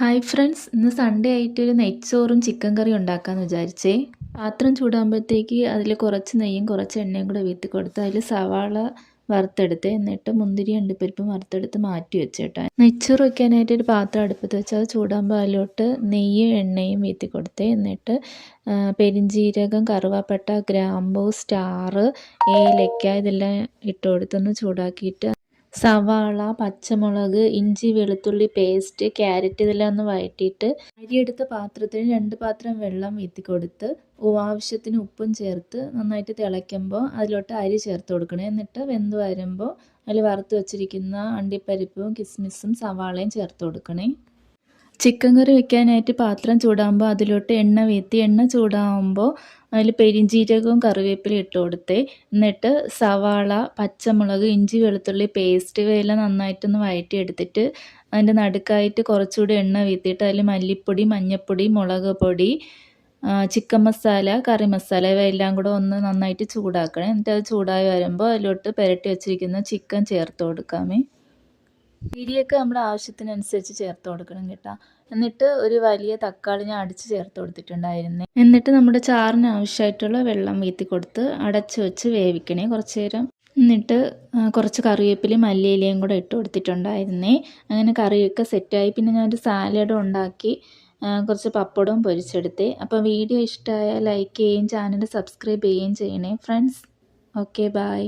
Hi friends, ഇന്ന് Sunday ആയിട്ട് ഒരു നെയ്ച്ചോറും ചിക്കൻ കറിയും ഉണ്ടാക്കാമെന്ന് വിചാരിച്ചേ. പാത്രം ചൂടാകുമ്പോഴത്തേക്ക് അതിൽ കുറച്ച് നെയ്യും കുറച്ച് എണ്ണയും കൂടെ വീത്തി കൊടുത്ത് അതിൽ സവാള വറുത്തെടുത്ത് എന്നിട്ട് മുന്തിരി അണ്ടിപ്പരിപ്പും വറുത്തെടുത്ത് മാറ്റി വെച്ചേട്ടാ. നെയ്ച്ചോറ് വയ്ക്കാനായിട്ട് ഒരു പാത്രം അടുപ്പത്ത് വെച്ച് അത് ചൂടാകുമ്പോൾ അതിലോട്ട് നെയ്യും എണ്ണയും വീത്തി കൊടുത്തേ. എന്നിട്ട് പെരിഞ്ജീരകം, കറുവാപ്പട്ട, ഗ്രാമ്പൂ, സ്റ്റാർ, ഏലക്ക ഇതെല്ലാം ഇട്ട് കൊടുത്തൊന്ന് ചൂടാക്കിയിട്ട് സവാള, പച്ചമുളക്, ഇഞ്ചി വെളുത്തുള്ളി പേസ്റ്റ്, ക്യാരറ്റ് ഇതെല്ലാം ഒന്ന് വഴറ്റിയിട്ട് അരിയെടുത്ത പാത്രത്തിന് 2 പാത്രം വെള്ളം വീത്തി കൊടുത്ത് ആവശ്യത്തിന് ഉപ്പും ചേർത്ത് നന്നായിട്ട് തിളയ്ക്കുമ്പോൾ അതിലോട്ട് അരി ചേർത്ത് കൊടുക്കണം. എന്നിട്ട് വെന്ത് വരുമ്പോൾ അതിൽ വറുത്ത് വെച്ചിരിക്കുന്ന അണ്ടിപ്പരിപ്പും കിസ്മിസും സവാളയും ചേർത്ത് കൊടുക്കണേ. ചിക്കൻ കറി വെക്കാനായിട്ട് പാത്രം ചൂടാകുമ്പോൾ അതിലോട്ട് എണ്ണ വീത്തി എണ്ണ ചൂടാകുമ്പോൾ അതിൽ പെരിഞ്ജീരകവും കറിവേപ്പിലയും ഇട്ട് കൊടുത്തേ. എന്നിട്ട് സവാള, പച്ചമുളക്, ഇഞ്ചി വെളുത്തുള്ളി പേസ്റ്റ് ഇവയെല്ലാം നന്നായിട്ടൊന്ന് വഴറ്റിയെടുത്തിട്ട് അതിൻ്റെ നടുക്കായിട്ട് കുറച്ചുകൂടി എണ്ണ വീത്തിയിട്ട് അതിൽ മല്ലിപ്പൊടി, മഞ്ഞൾപ്പൊടി, മുളക് പൊടി, ചിക്കൻ മസാല, കറി മസാല ഇവയെല്ലാം കൂടെ ഒന്ന് നന്നായിട്ട് ചൂടാക്കണം. എന്നിട്ട് അത് ചൂടായി വരുമ്പോൾ അതിലോട്ട് പുരട്ടി വെച്ചിരിക്കുന്ന ചിക്കൻ ചേർത്ത് കൊടുക്കാമേ. ഇരിയൊക്കെ നമ്മുടെ ആവശ്യത്തിനനുസരിച്ച് ചേർത്ത് കൊടുക്കണം കേട്ടോ. എന്നിട്ട് ഒരു വലിയ തക്കാളി ഞാൻ അടിച്ച് ചേർത്ത് കൊടുത്തിട്ടുണ്ടായിരുന്നേ. എന്നിട്ട് നമ്മുടെ ചാറിന് ആവശ്യമായിട്ടുള്ള വെള്ളം വീത്തി കൊടുത്ത് അടച്ച് വെച്ച് വേവിക്കണേ കുറച്ച് നേരം. എന്നിട്ട് കുറച്ച് കറിവേപ്പിലയും മല്ലിയിലയും കൂടെ ഇട്ട് കൊടുത്തിട്ടുണ്ടായിരുന്നേ. അങ്ങനെ കറിയൊക്കെ സെറ്റായി. പിന്നെ ഞാനൊരു സാലഡും ഉണ്ടാക്കി കുറച്ച് പപ്പടവും പൊരിച്ചെടുത്തേ. അപ്പോൾ വീഡിയോ ഇഷ്ടമായാൽ ലൈക്ക് ചെയ്യുകയും ചാനൽ സബ്സ്ക്രൈബ് ചെയ്യുകയും ചെയ്യണേ ഫ്രണ്ട്സ്. Okay, by.